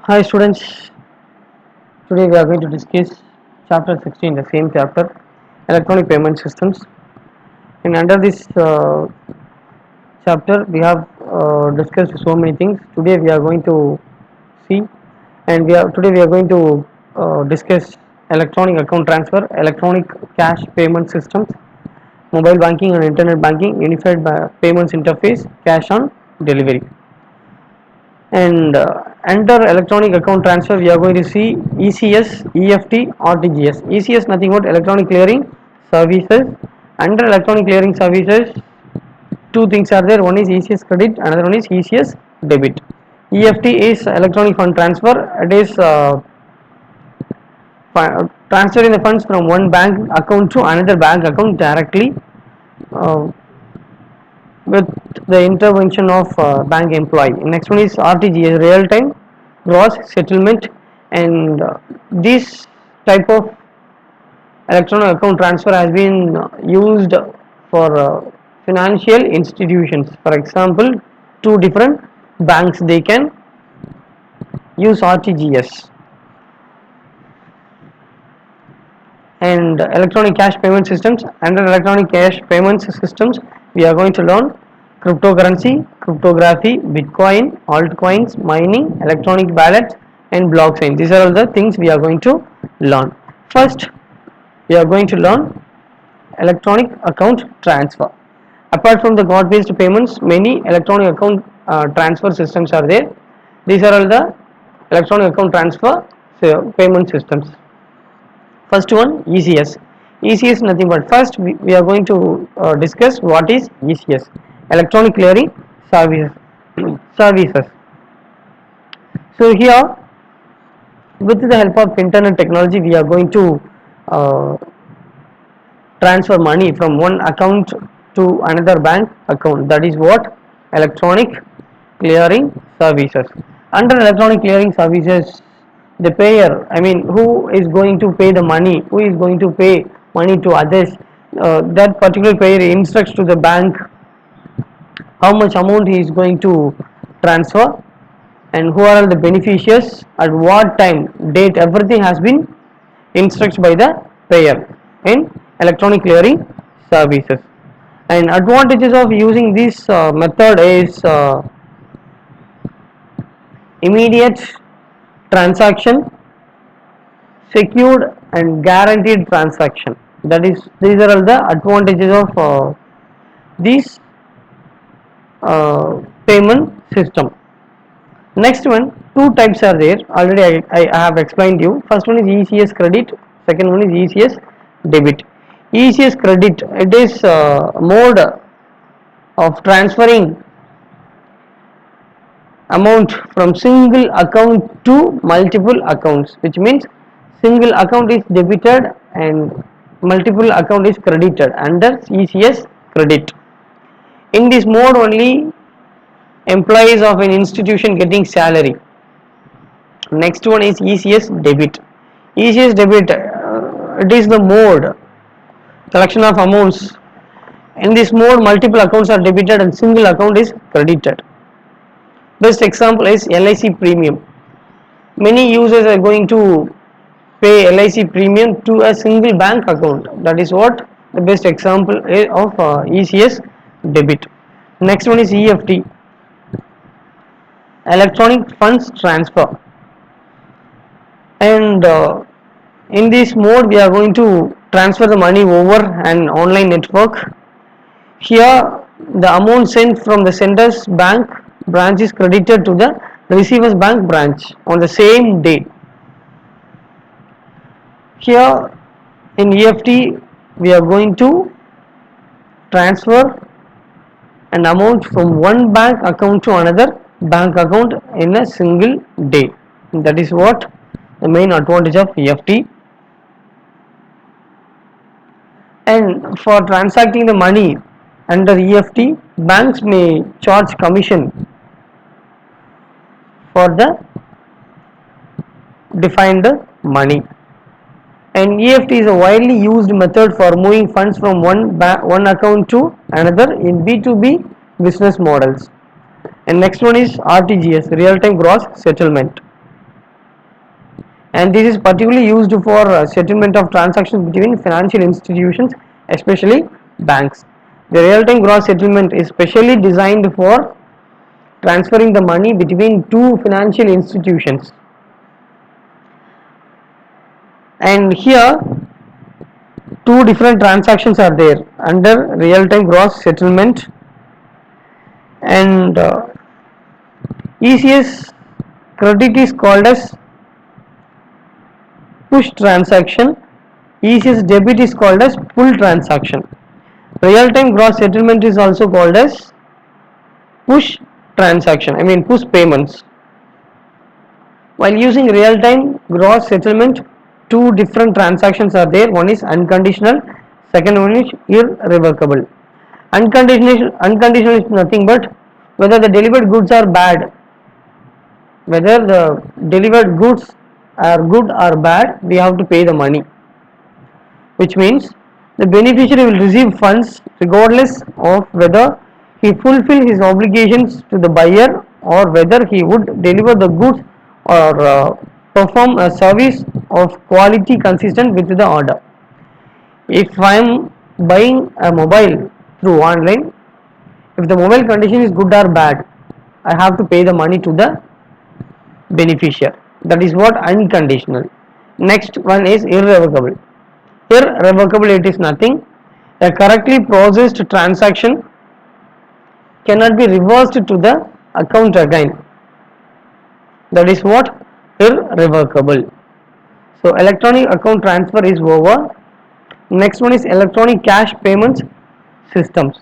Hi students, today we are going to discuss chapter 16, the same chapter, electronic payment systems. And under this chapter we have discussed so many things. Today we are going to see, and today we are going to discuss electronic account transfer, electronic cash payment systems, mobile banking and internet banking, unified payments interface, cash on delivery. And under electronic account transfer we are going to see ECS, EFT, RTGS. ECS nothing but electronic clearing services. Under electronic clearing services, two things are there. One is ECS credit, another one is ECS debit. EFT is electronic fund transfer. It is transferring the funds from one bank account to another bank account directly, uh, with the intervention of bank employee. Next one is RTGS, real time gross settlement. And this type of electronic account transfer has been used for financial institutions. For example, two different banks, they can use RTGS. And electronic cash payment systems. Under electronic cash payments systems we are going to learn cryptocurrency, cryptography, bitcoin, altcoins, mining, electronic ballots, and blockchain. These are all the things we are going to learn. First we are going to learn electronic account transfer. Apart from the god based payments, many electronic account transfer systems are there. These are all the electronic account transfer payment systems. First one, ECS. ECS nothing but, first we are going to discuss what is ECS, electronic clearing services. services. So here, with the help of internet technology, we are going to uh, transfer money from one account to another bank account. That is what electronic clearing services. Under electronic clearing services, the payer, I mean who is going to pay the money, who is going to pay money to others, that particular payer instructs to the bank how much amount he is going to transfer, and who are the beneficiaries, at what time, date, everything has been instructed by the payer in electronic clearing services. And advantages of using this method is immediate transaction, secured and guaranteed transaction. That is, these are all the advantages of this payment system. Next one, two types are there. Already I have explained you. First one is ECS credit. Second one is ECS debit. ECS credit, it is mode of transferring amount from single account to multiple accounts, which means single account is debited and multiple account is credited under ECS credit. In this mode only employees of an institution getting salary. Next one is ECS debit. ECS debit, it is the mode collection of amounts. In this mode, multiple accounts are debited and single account is credited. Best example is LIC premium. Many users are going to pay LIC premium to a single bank account. That is what the best example of ECS debit. Next one is EFT, electronic funds transfer. And in this mode we are going to transfer the money over an online network. Here the amount sent from the sender's bank branch is credited to the receiver's bank branch on the same day. Here in EFT we are going to transfer an amount from one bank account to another bank account in a single day. That is what the main advantage of EFT. And for transacting the money under EFT, banks may charge commission for the defined money. And EFT is a widely used method for moving funds from one account to another in B2B business models. And next one is RTGS, real time gross settlement. and this is particularly used for settlement of transactions between financial institutions, especially banks. The real-time gross settlement is specially designed for transferring the money between two financial institutions. And here two different transactions are there under real-time gross settlement, and ECS credit is called as push transaction, ECS debit is called as pull transaction. Real-time gross settlement is also called as push transaction, I mean push payments. While using real-time gross settlement, two different transactions are there. One is unconditional, second one is irrevocable. Unconditional is nothing but whether the delivered goods are bad, whether the delivered goods are good or bad, we have to pay the money, which means the beneficiary will receive funds regardless of whether he fulfill his obligations to the buyer or whether he would deliver the goods or perform a service of quality consistent with the order. If I am buying a mobile through online, if the mobile condition is good or bad, I have to pay the money to the beneficiary. That is what unconditional. Next one is irrevocable. Irrevocable, it is nothing. A correctly processed transaction cannot be reversed to the account again. That is what irrevocable. So electronic account transfer is over. Next one is electronic cash payments systems,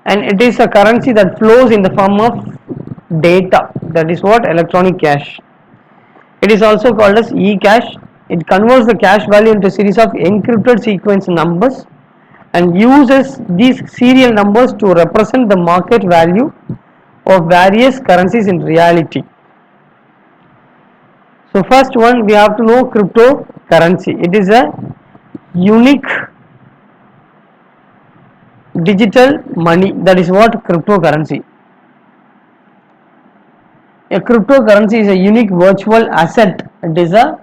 and it is a currency that flows in the form of data. That is what electronic cash. It is also called as e-cash. It converts the cash value into a series of encrypted sequence numbers and uses these serial numbers to represent the market value of various currencies in reality. So first one, we have to know cryptocurrency. It is a unique digital money. That is what cryptocurrency. A cryptocurrency is a unique virtual asset. It is a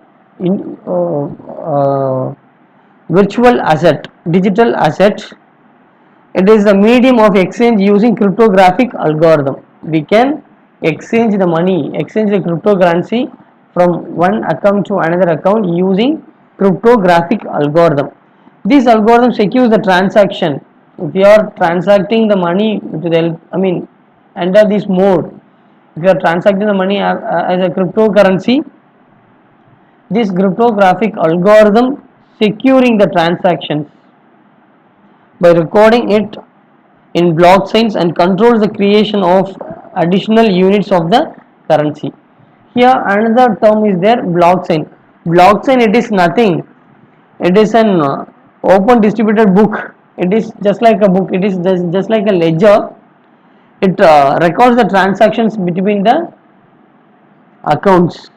virtual asset, digital asset. It is the medium of exchange using cryptographic algorithm. We can exchange the money, exchange the cryptocurrency from one account to another account using cryptographic algorithm. This algorithm secures the transaction. If you are transacting the money to the, under this mode, if you are transacting the money as a cryptocurrency, this cryptographic algorithm securing the transactions by recording it in blockchains and controls the creation of additional units of the currency. Here another term is there, blockchain. Blockchain, it is nothing. It is an open distributed book. It is just like a book. It is just like a ledger. It records the transactions between the accounts,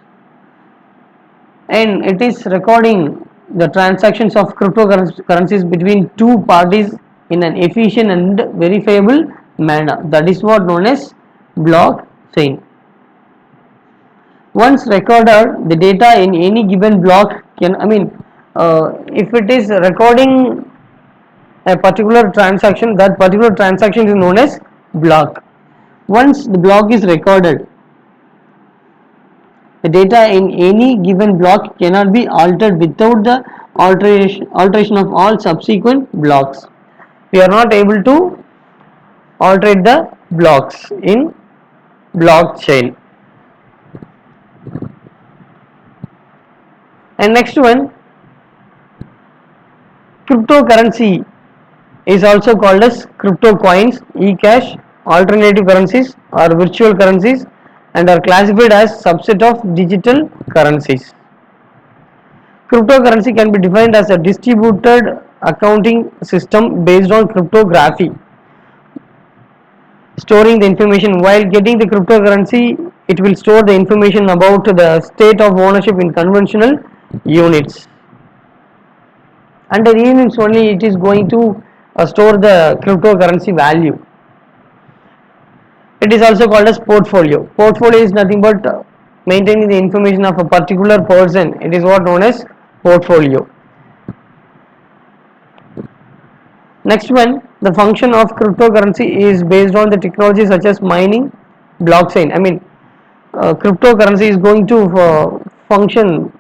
and it is recording the transactions of cryptocurrencies between two parties in an efficient and verifiable manner. That is what known as blockchain. Once recorded, the data in any given block can, if it is recording a particular transaction, that particular transaction is known as block. Once the block is recorded, the data in any given block cannot be altered without the alteration of all subsequent blocks. We are not able to alter the blocks in blockchain. And next one, cryptocurrency is also called as crypto coins, e-cash, alternative currencies or virtual currencies, and are classified as subset of digital currencies. Cryptocurrency can be defined as a distributed accounting system based on cryptography, storing the information. While getting the cryptocurrency, it will store the information about the state of ownership in conventional units. Under units only it is going to store the cryptocurrency value. It is also called as portfolio. Portfolio is nothing but maintaining the information of a particular person. It is what known as portfolio. Next one, the function of cryptocurrency is based on the technology such as mining, blockchain. Cryptocurrency is going to function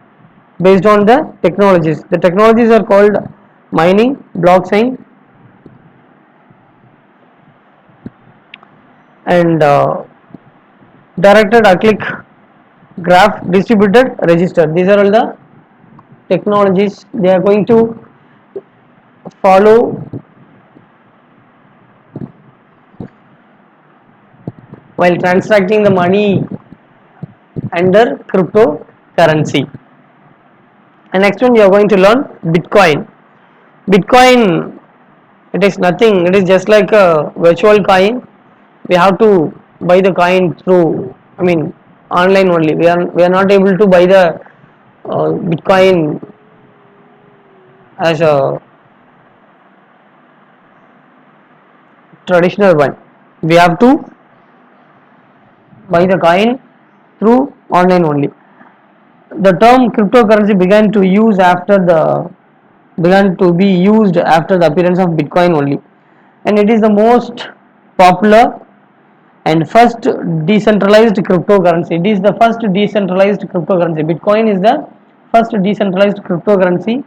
based on the technologies. The technologies are called mining, blockchain, and directed acyclic graph distributed register. These are all the technologies they are going to follow while transacting the money under cryptocurrency. And next one, you are going to learn Bitcoin. Bitcoin, it is nothing, it is just like a virtual coin. We have to buy the coin through, online only. We are not able to buy the Bitcoin as a traditional one. We have to buy the coin through online only. The term cryptocurrency began to be used after the appearance of Bitcoin only, and it is the most popular and first decentralized cryptocurrency. It is the first decentralized cryptocurrency. Bitcoin is the first decentralized cryptocurrency.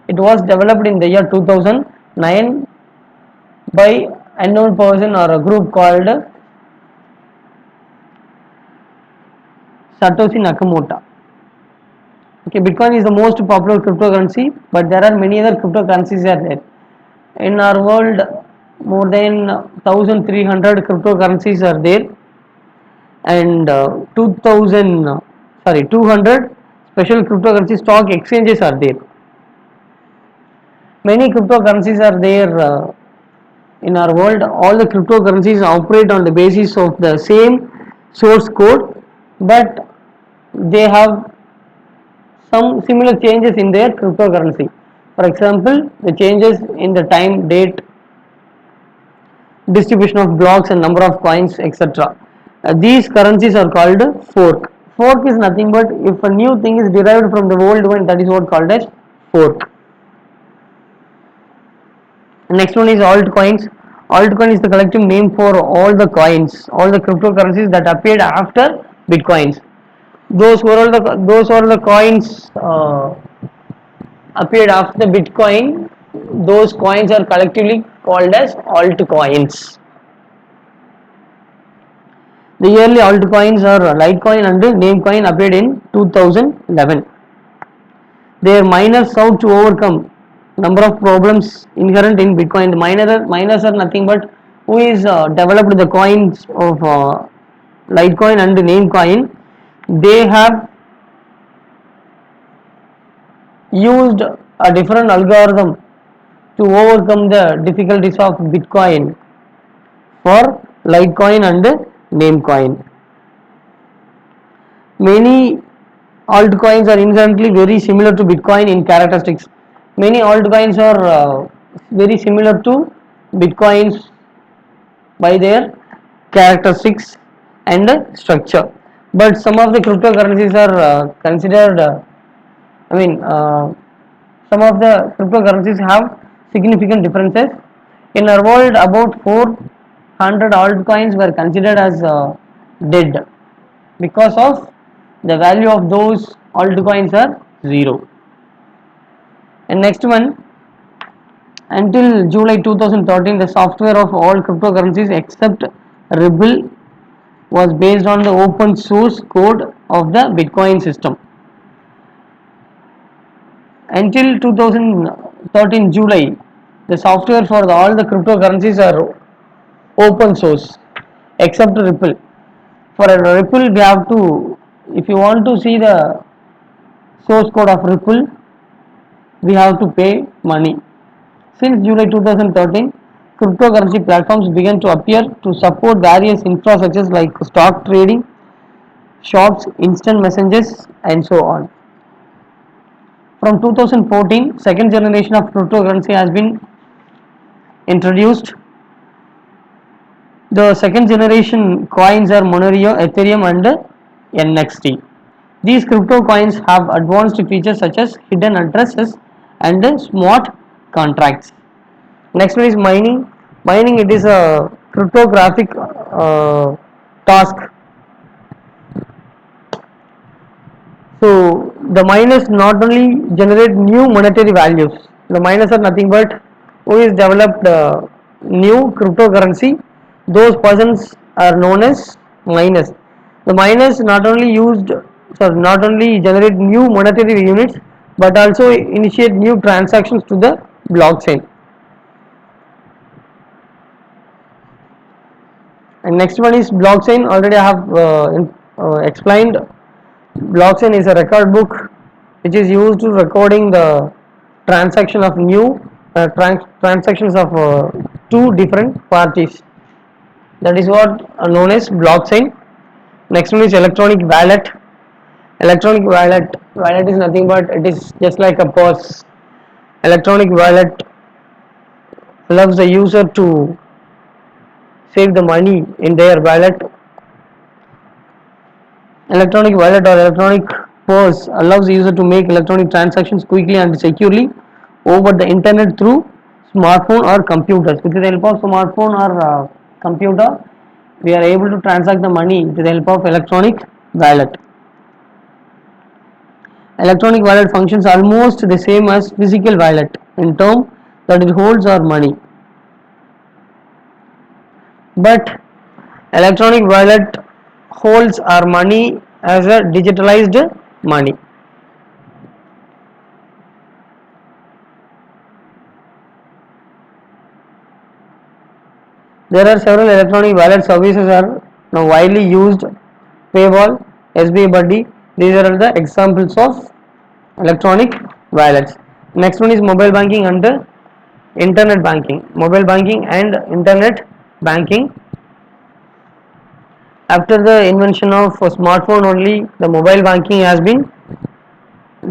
It was developed in the year 2009 by unknown person or a group called Satoshi Nakamoto. Okay, Bitcoin is the most popular cryptocurrency, but there are many other cryptocurrencies are there. In our world, more than 1,300 cryptocurrencies are there, and 200 special cryptocurrency stock exchanges are there. Many cryptocurrencies are there in our world. All the cryptocurrencies operate on the basis of the same source code, but they have some similar changes in their cryptocurrency. For example, the changes in the time, date, distribution of blocks and number of coins, etc. These currencies are called fork. Fork is nothing but if a new thing is derived from the old one, that is what called as fork. Next one is altcoins. Altcoin is the collective name for all the coins, all the cryptocurrencies that appeared after bitcoins. Those are the coins appeared after the Bitcoin. Those coins are collectively called as altcoins. The early altcoins are Litecoin and Namecoin appeared in 2011. Their miners sought to overcome number of problems inherent in Bitcoin. The miners are nothing but who is developed the coins of Litecoin and Namecoin. They have used a different algorithm to overcome the difficulties of Bitcoin for Litecoin and Namecoin. Many altcoins are inherently very similar to Bitcoin in characteristics. Many altcoins are very similar to Bitcoins by their characteristics and structure. But some of the cryptocurrencies are considered, some of the cryptocurrencies have significant differences. In our world, about 400 altcoins were considered as dead because of the value of those altcoins are zero. And next one, until July 2013, the software of all cryptocurrencies except Ripple was based on the open source code of the Bitcoin system. Until 2013 July, the software for all the cryptocurrencies are open source except Ripple. For a Ripple, we have to, if you want to see the source code of Ripple, we have to pay money. Since July 2013, cryptocurrency platforms began to appear to support various infrastructures like stock trading, shops, instant messages, and so on. From 2014, second generation of cryptocurrency has been introduced. The second generation coins are Monero, Ethereum, and NXT. These crypto coins have advanced features such as hidden addresses and smart contracts. Next one is mining. Mining, it is a cryptographic task. So the miners not only generate new monetary values. The miners are nothing but who is developed new cryptocurrency. Those persons are known as miners. The miners not only generate new monetary units, but also initiate new transactions to the blockchain. And next one is blockchain. Already I have explained. Blockchain is a record book which is used to recording the transaction of new transactions of two different parties. That is what known as blockchain. Next one is electronic wallet. Electronic wallet is nothing but it is just like a purse. Electronic wallet allows the user to save the money in their wallet. Electronic wallet or electronic purse allows the user to make electronic transactions quickly and securely over the internet through smartphone or computers. With the help of smartphone or computer, we are able to transact the money with the help of electronic wallet. Electronic wallet functions almost the same as physical wallet in term that it holds our money. But electronic wallet holds our money as a digitalized money. There are several electronic wallet services are now widely used. PayPal, SBI Buddy. These are the examples of electronic wallets. Next one is mobile banking and internet banking. Mobile banking and internet banking. After the invention of a smartphone only, the mobile banking has been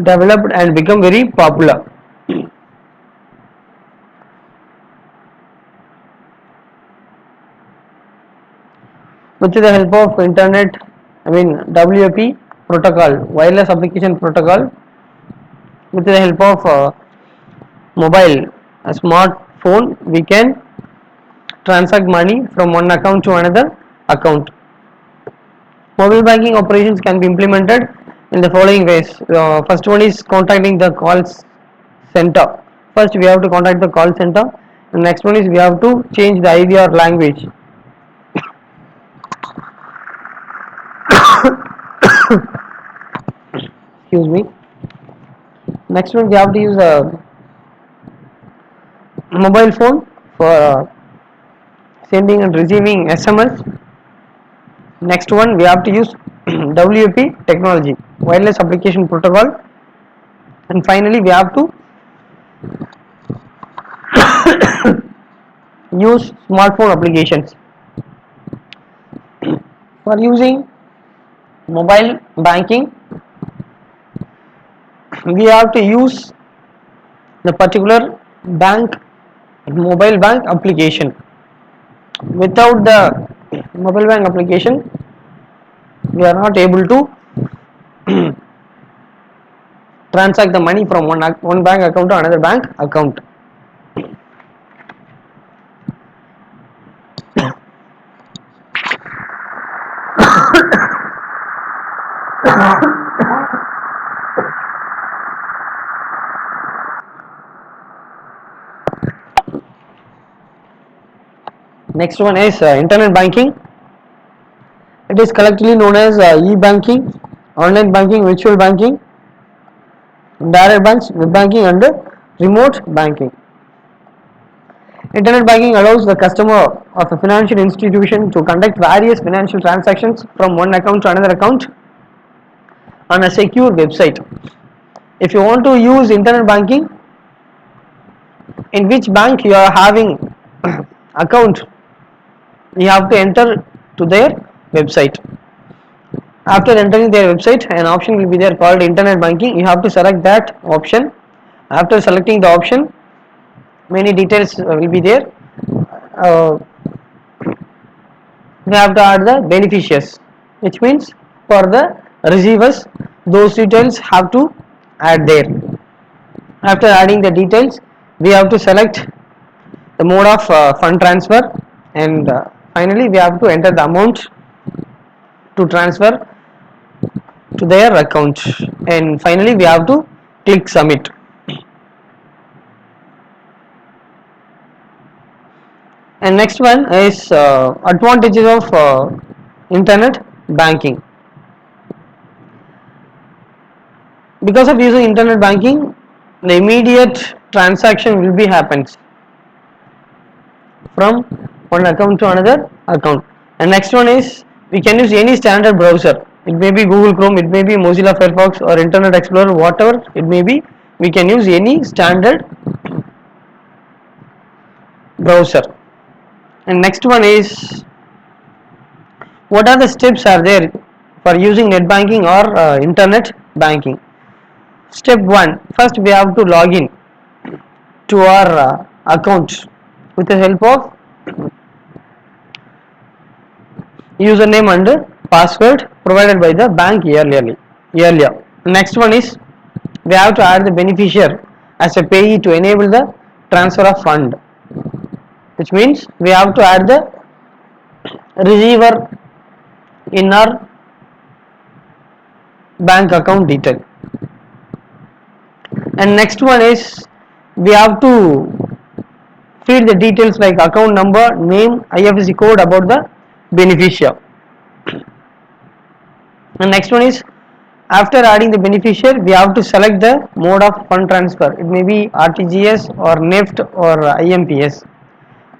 developed and become very popular. With the help of internet, WAP protocol, wireless application protocol, with the help of mobile, a smartphone, we can transact money from one account to another account. Mobile banking operations can be implemented in the following ways. First one is contacting the call center. First we have to contact the call center. The next one is we have to change the IVR language. Excuse me. Next one we have to use a mobile phone for sending and receiving SMS. Next one we have to use WAP technology, wireless application protocol, and finally we have to use smartphone applications. For using mobile banking, we have to use the particular bank mobile bank application. Without the mobile bank application, we are not able to transact the money from one bank account to another bank account. Next one is internet banking. It is collectively known as e-banking, online banking, virtual banking, direct banks, web banking, and remote banking. Internet banking allows the customer of a financial institution to conduct various financial transactions from one account to another account on a secure website. If you want to use internet banking, in which bank you are having account, you have to enter to their website. After entering their website, an option will be there called internet banking. You have to select that option. After selecting the option, many details will be there. We have to add the beneficiaries, which means for the receivers those details have to add there. After adding the details, we have to select the mode of fund transfer, and finally we have to enter the amount to transfer to their account, and finally we have to click submit. And next one is advantages of internet banking. Because of using internet banking, the immediate transaction will be happens from one account to another account. And next one is we can use any standard browser. It may be Google Chrome, it may be Mozilla Firefox or Internet Explorer, whatever it may be. We can use any standard browser. And next one is what are the steps are there for using net banking or internet banking. Step 1, first we have to log in to our account with the help of username and password provided by the bank earlier. Next one is we have to add the beneficiary as a payee to enable the transfer of fund, which means we have to add the receiver in our bank account detail. And next one is we have to feed the details like account number, name, IFSC code about the beneficiary. And next one is after adding the beneficiary, we have to select the mode of fund transfer. It may be RTGS or NEFT or IMPS.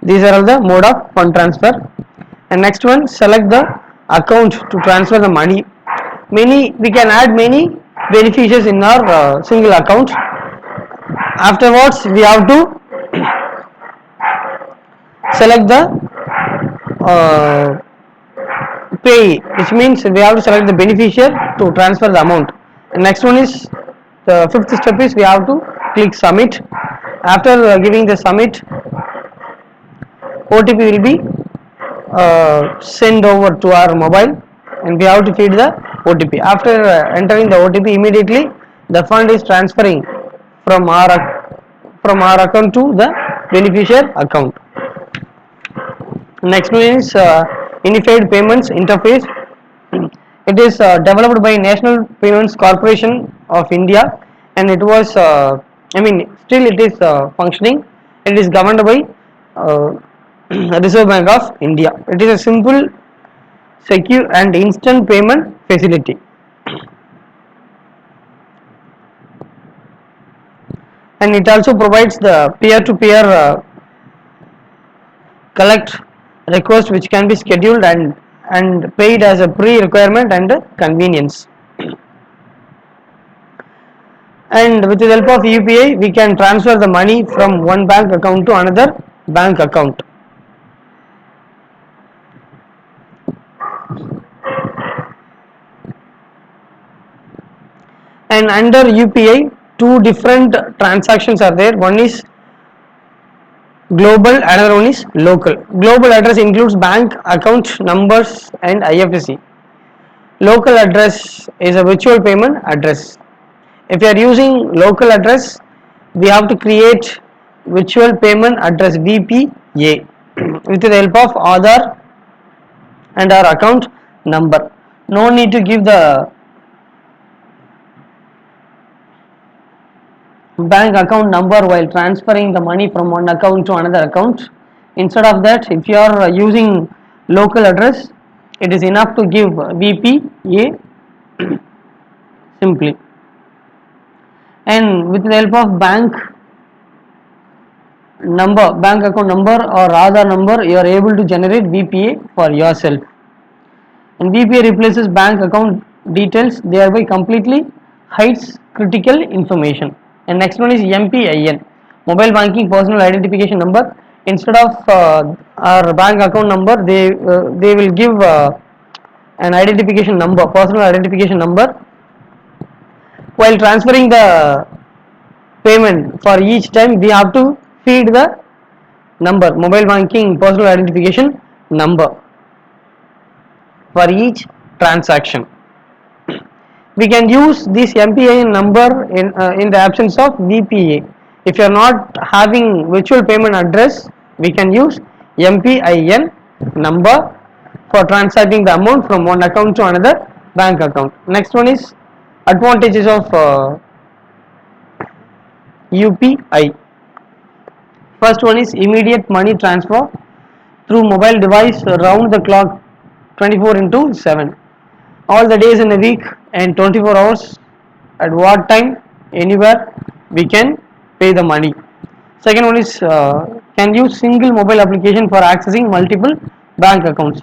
These are all the mode of fund transfer. And next one, select the account to transfer the money. We can add many beneficiaries in our single account. Afterwards, we have to select the pay, which means we have to select the beneficiary to transfer the amount. And next one is the fifth step is we have to click submit. After giving the submit, OTP will be sent over to our mobile, and we have to feed the OTP. After entering the OTP, immediately the fund is transferring from our account to the beneficiary account. Next one is Unified Payments Interface. It is developed by National Payments Corporation of India, and it was still it is functioning. It is governed by Reserve Bank of India. It is a simple, secure and instant payment facility. And it also provides the peer-to-peer collect request, which can be scheduled and paid as a pre-requirement and convenience. And with the help of UPI, we can transfer the money from one bank account to another bank account. And under UPI, two different transactions are there. One is global, another one is local. Global address includes bank account numbers and IFSC. Local address is a virtual payment address. If you are using local address, we have to create virtual payment address VPA with the help of Aadhaar and our account number. No need to give the bank account number while transferring the money from one account to another account. Instead of that, if you are using local address, it is enough to give VPA simply. And with the help of bank account number or Aadhaar number, you are able to generate VPA for yourself. And VPA replaces bank account details, thereby completely hides critical information. And next one is MPIN, mobile banking personal identification number. Instead of our bank account number, they will give an identification number, personal identification number. While transferring the payment for each time, we have to feed the number, mobile banking personal identification number for each transaction. we can use this MPIN number in the absence of VPA. If you are not having virtual payment address, we can use MPIN number for transacting the amount from one account to another bank account. Next one is advantages of UPI. First one is immediate money transfer through mobile device round the clock 24 into 7. All the days in the week and 24 hours, at what time, anywhere, we can pay the money. Second one is can use single mobile application for accessing multiple bank accounts.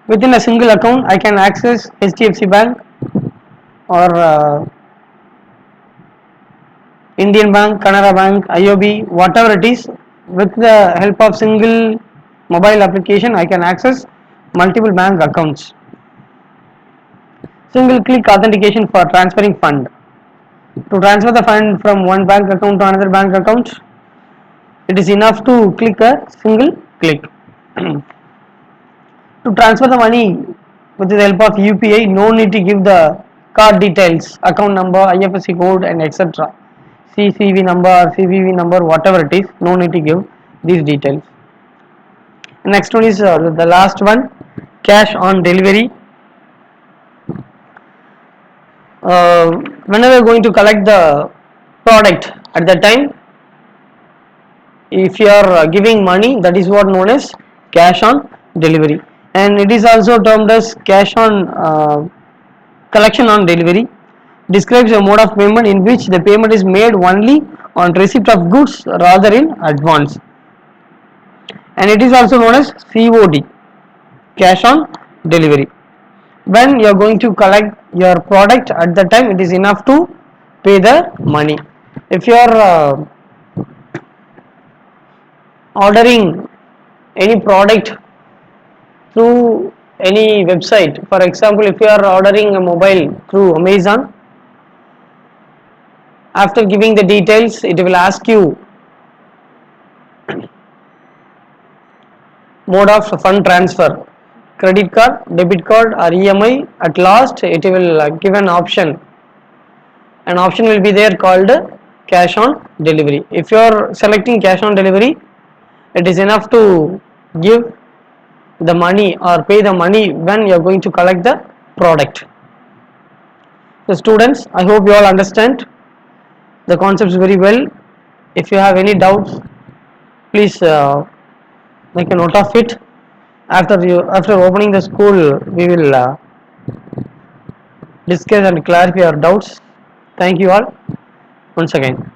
Within a single account, I can access HDFC Bank or Indian Bank, Canara Bank, IOB, whatever it is. With the help of single mobile application, I can access multiple bank accounts. Single click authentication for transferring fund. To transfer the fund from one bank account to another bank account, it is enough to click a single click. To transfer the money with the help of UPI, no need to give the card details, account number, IFSC code, and etc. CCV number, CVV number, whatever it is, no need to give these details. Next one is the last one, cash on delivery. Whenever you are going to collect the product, at that time, if you are giving money, that is what known as cash on delivery, and it is also termed as cash on collection on delivery. Describes a mode of payment in which the payment is made only on receipt of goods rather in advance, and it is also known as COD, cash on delivery. When you are going to collect your product, at the time it is enough to pay the money. If you are ordering any product through any website, for example, if you are ordering a mobile through Amazon, after giving the details, it will ask you mode of fund transfer, credit card, debit card, or EMI. At last it will give an option. An option will be there called cash on delivery. If you are selecting cash on delivery, it is enough to give the money or pay the money when you are going to collect the product. So students, I hope you all understand the concepts very well. If you have any doubts, please make a note of it. After opening the school, we will discuss and clarify your doubts. Thank you all once again.